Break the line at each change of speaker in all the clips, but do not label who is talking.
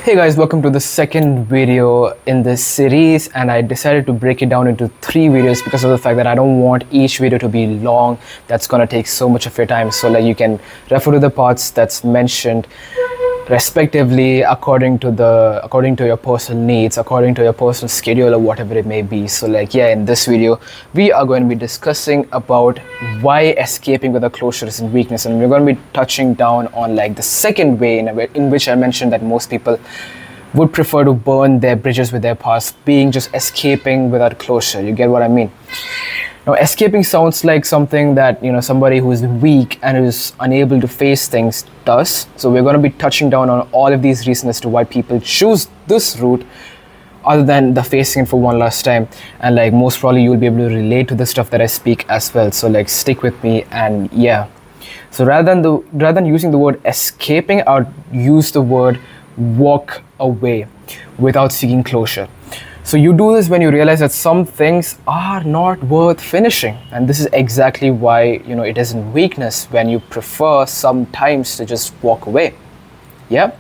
Hey guys, welcome to the second video in this series, and I decided to break it down into 3 videos because of the fact that I don't want each video to be long. That's gonna take so much of your time, so like you can refer to the parts that's mentioned respectively according to your personal needs, according to your personal schedule or whatever it may be. So like yeah, in this video we are going to be discussing about why escaping with a closure is a weakness, and we're going to be touching down on like the second way in which I mentioned that most people would prefer to burn their bridges with their past, being just escaping without closure. You get what I mean? Now, escaping sounds like something that somebody who is weak and is unable to face things does. So we're going to be touching down on all of these reasons as to why people choose this route other than the facing it for one last time. And like most probably you'll be able to relate to the stuff that I speak as well. So like stick with me, and yeah. So rather than using the word escaping, I would use the word walk away without seeking closure. So you do this when you realize that some things are not worth finishing, and this is exactly why it isn't weakness when you prefer sometimes to just walk away. Yeah.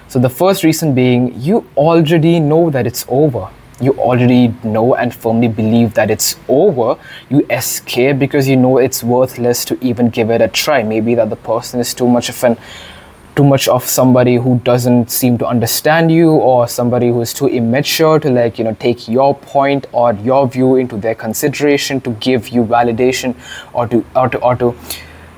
So the first reason being, you already know that it's over. You already know and firmly believe that it's over. You escape because you know it's worthless to even give it a try. Maybe that the person is too much of somebody who doesn't seem to understand you, or somebody who is too immature to take your point or your view into their consideration to give you validation or to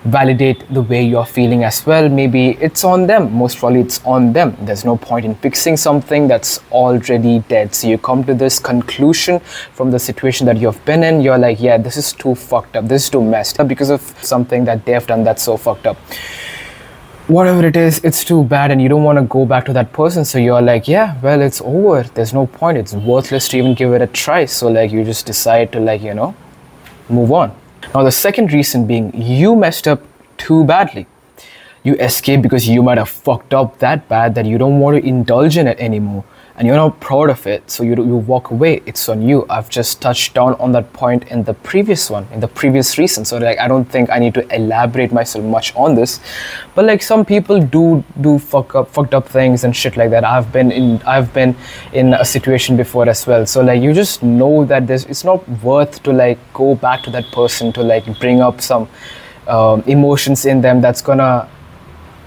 validate the way you're feeling as well. Maybe it's on them. Most probably it's on them. There's no point in fixing something that's already dead. So you come to this conclusion from the situation that you've been in. You're like, yeah, this is too fucked up, this is too messed up because of something that they've done that's so fucked up. Whatever it is, it's too bad, and you don't want to go back to that person. So you're like, yeah, well, it's over. There's no point. It's worthless to even give it a try. So like you just decide to move on. Now the second reason being, you messed up too badly. You escape because you might have fucked up that bad that you don't want to indulge in it anymore, and you're not proud of it, so you walk away. It's on you. I've just touched down on that point in the previous reason, so like I don't think I need to elaborate myself much on this. But like some people do fucked up things and shit like that. I've been in a situation before as well. So like you just know that it's not worth to like go back to that person to like bring up some emotions in them that's gonna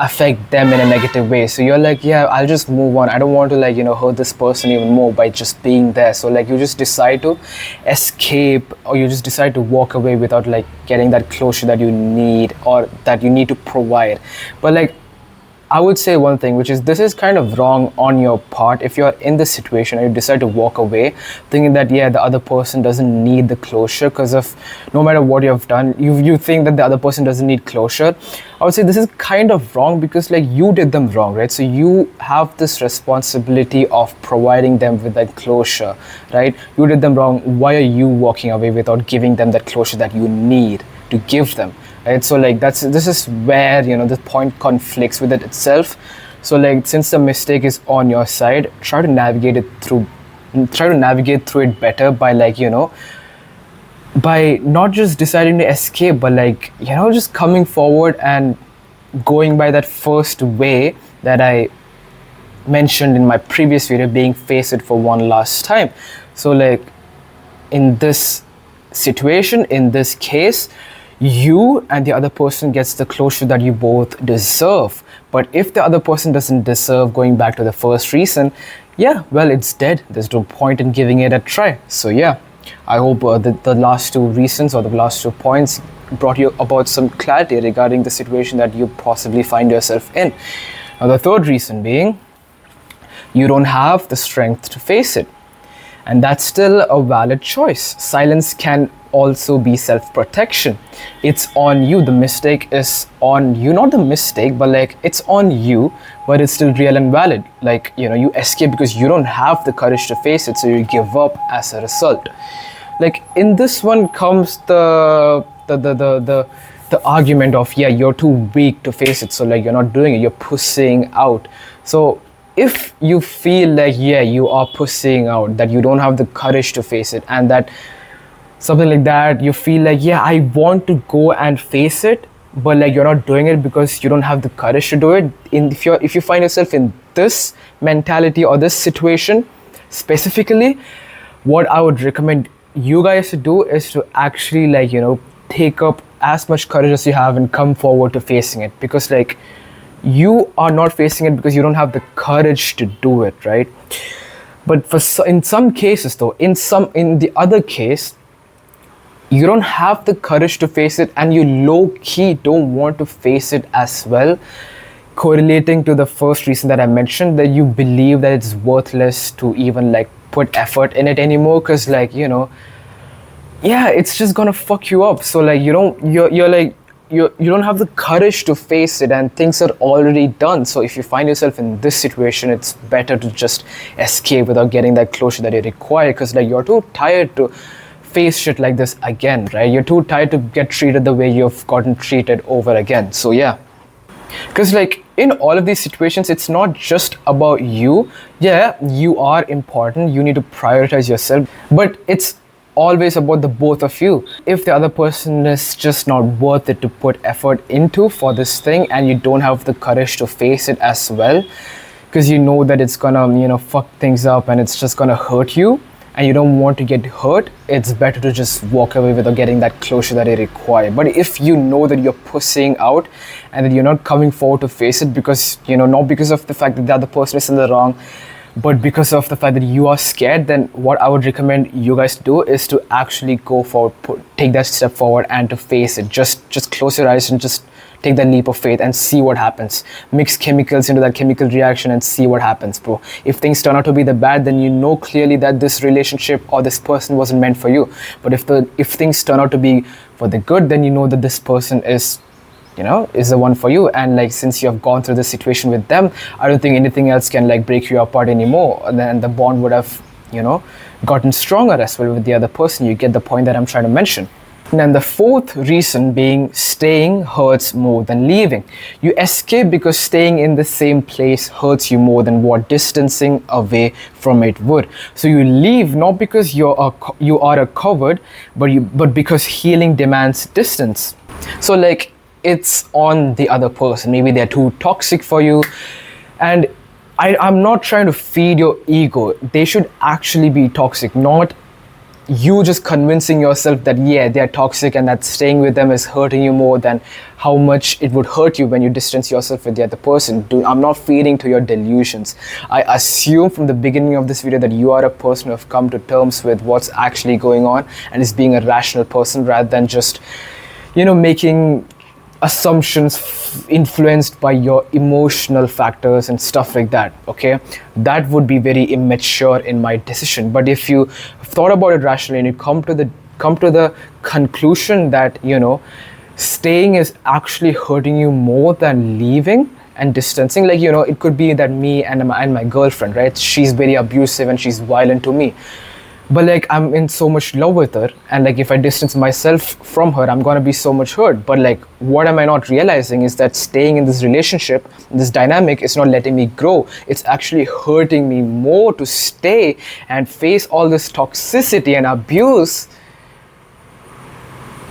affect them in a negative way. So you're like, yeah, I'll just move on. I don't want to hurt this person even more by just being there. So like you just decide to escape, or you just decide to walk away without like getting that closure that you need or that you need to provide. But like I would say one thing, which is this is kind of wrong on your part. If you're in this situation and you decide to walk away thinking that yeah, the other person doesn't need the closure because of no matter what you have done, you think that the other person doesn't need closure, I would say this is kind of wrong because like you did them wrong, right? So you have this responsibility of providing them with that closure, right? You did them wrong. Why are you walking away without giving them that closure that you need to give them? Right? So like this is where the point conflicts with it itself. So like since the mistake is on your side, try to navigate through it better by by not just deciding to escape, but just coming forward and going by that first way that I mentioned in my previous video, being face it for one last time. So like in this situation, in this case, you and the other person gets the closure that you both deserve. But if the other person doesn't deserve, going back to the first reason, yeah, well, it's dead. There's no point in giving it a try. So yeah, I hope the last two reasons or the last 2 points brought you about some clarity regarding the situation that you possibly find yourself in. Now the third reason being, you don't have the strength to face it. And that's still a valid choice. Silence can also be self-protection. It's on you. The mistake is on you. Not the mistake, but like it's on you, but it's still real and valid. Like, you escape because you don't have the courage to face it, so you give up as a result. Like in this one comes the argument of, yeah, you're too weak to face it, so like you're not doing it, you're pussing out. So if you feel like, yeah, you are pussing out, that you don't have the courage to face it, and that something like that, you feel like, yeah, I want to go and face it, but like you're not doing it because you don't have the courage to do it. If you find yourself in this mentality or this situation specifically, what I would recommend you guys to do is to actually, like, take up as much courage as you have and come forward to facing it, because like you are not facing it because you don't have the courage to do it, right? But in some cases though, in the other case, you don't have the courage to face it and you low key don't want to face it as well, correlating to the first reason that I mentioned, that you believe that it's worthless to even like put effort in it anymore, because like, yeah, it's just gonna fuck you up. So like you don't have the courage to face it, and things are already done. So if you find yourself in this situation, it's better to just escape without getting that closure that you require, because like you're too tired to face shit like this again, right? You're too tired to get treated the way you've gotten treated over again. So yeah, because like in all of these situations, it's not just about you. Yeah, you are important, you need to prioritize yourself, but it's always about the both of you. If the other person is just not worth it to put effort into for this thing, and you don't have the courage to face it as well, because you know that it's gonna fuck things up and it's just gonna hurt you, and you don't want to get hurt, it's better to just walk away without getting that closure that you require. But if you know that you're pussing out and that you're not coming forward to face it because, not because of the fact that the other person is in the wrong, but because of the fact that you are scared, then what I would recommend you guys to do is to actually go forward, take that step forward and to face it. Just close your eyes and just take that leap of faith and see what happens. Mix chemicals into that chemical reaction and see what happens, bro. If things turn out to be the bad, then you know clearly that this relationship or this person wasn't meant for you. But if things turn out to be for the good, then you know that this person is the one for you. And like, since you have gone through this situation with them, I don't think anything else can like break you apart anymore. And then the bond would have gotten stronger as well with the other person. You get the point that I'm trying to mention. And then the fourth reason being, staying hurts more than leaving. You escape because staying in the same place hurts you more than what distancing away from it would. So you leave not because you are a coward, but because healing demands distance. So like, it's on the other person. Maybe they're too toxic for you, and I'm not trying to feed your ego. They should actually be toxic, not you just convincing yourself that yeah, they're toxic and that staying with them is hurting you more than how much it would hurt you when you distance yourself with the other person. I'm not feeding to your delusions. I assume from the beginning of this video that you are a person who have come to terms with what's actually going on and is being a rational person rather than just making assumptions influenced by your emotional factors and stuff like that. Okay, that would be very immature in my decision. But if you thought about it rationally and you come to the conclusion that staying is actually hurting you more than leaving and distancing, like it could be that me and my girlfriend, right, she's very abusive and she's violent to me, but like I'm in so much love with her, and like if I distance myself from her, I'm gonna be so much hurt. But like, what am I not realizing is that staying in this relationship, this dynamic, is not letting me grow. It's actually hurting me more to stay and face all this toxicity and abuse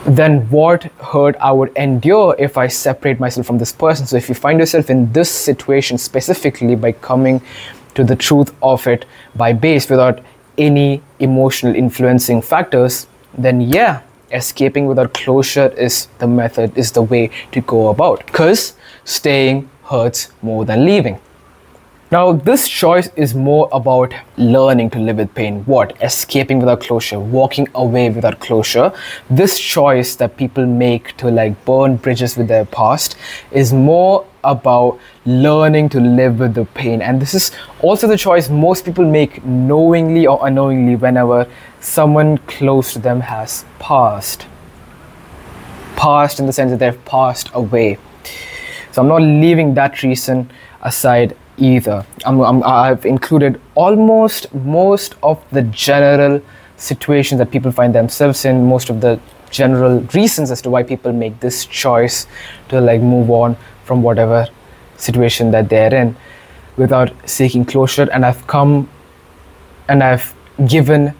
than what hurt I would endure if I separate myself from this person. So if you find yourself in this situation specifically, by coming to the truth of it by base without any emotional influencing factors, then yeah, escaping without closure is the method, is the way to go about, because staying hurts more than leaving. Now, this choice is more about learning to live with pain. What? Escaping without closure, walking away without closure. This choice that people make to like burn bridges with their past is more about learning to live with the pain. And this is also the choice most people make knowingly or unknowingly whenever someone close to them has passed. Passed in the sense that they've passed away. So I'm not leaving that reason aside either. I've included almost most of the general situations that people find themselves in, most of the general reasons as to why people make this choice to like move on from whatever situation that they're in without seeking closure. And I've come and I've given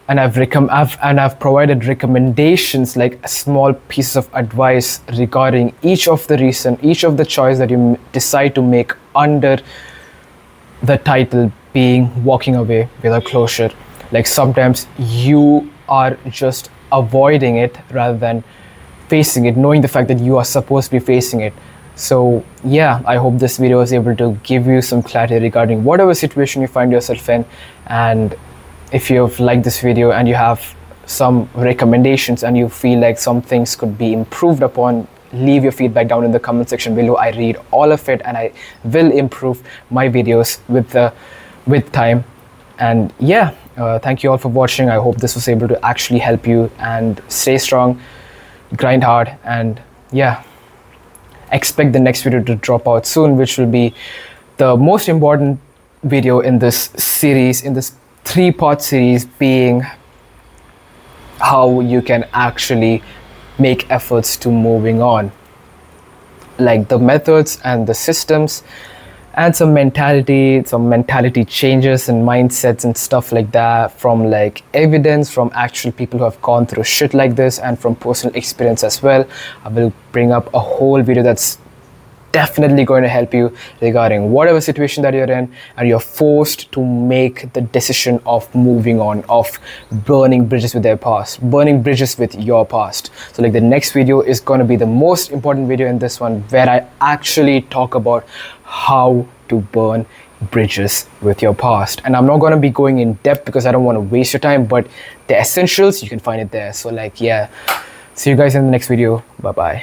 and I've provided recommendations, like small pieces of advice regarding each of the choice that you decide to make under the title being walking away without closure. Like sometimes you are just avoiding it rather than facing it, knowing the fact that you are supposed to be facing it. So yeah, I hope this video was able to give you some clarity regarding whatever situation you find yourself in. And if you've liked this video and you have some recommendations and you feel like some things could be improved upon, leave your feedback down in the comment section below. I read all of it and I will improve my videos with time. And yeah, thank you all for watching. I hope this was able to actually help you, and stay strong, grind hard, and yeah, expect the next video to drop out soon, which will be the most important video in this series, in this 3-part series, being how you can actually make efforts to moving on, like the methods and the systems, and some mentality changes and mindsets and stuff like that, from like evidence from actual people who have gone through shit like this, and from personal experience as well. I will bring up a whole video that's definitely going to help you regarding whatever situation that you're in and you're forced to make the decision of moving on, of burning bridges with your past. So like the next video is going to be the most important video in this one, where I actually talk about how to burn bridges with your past. And I'm not going to be going in depth because I don't want to waste your time, but the essentials, you can find it there. So like, yeah, see you guys in the next video. Bye bye.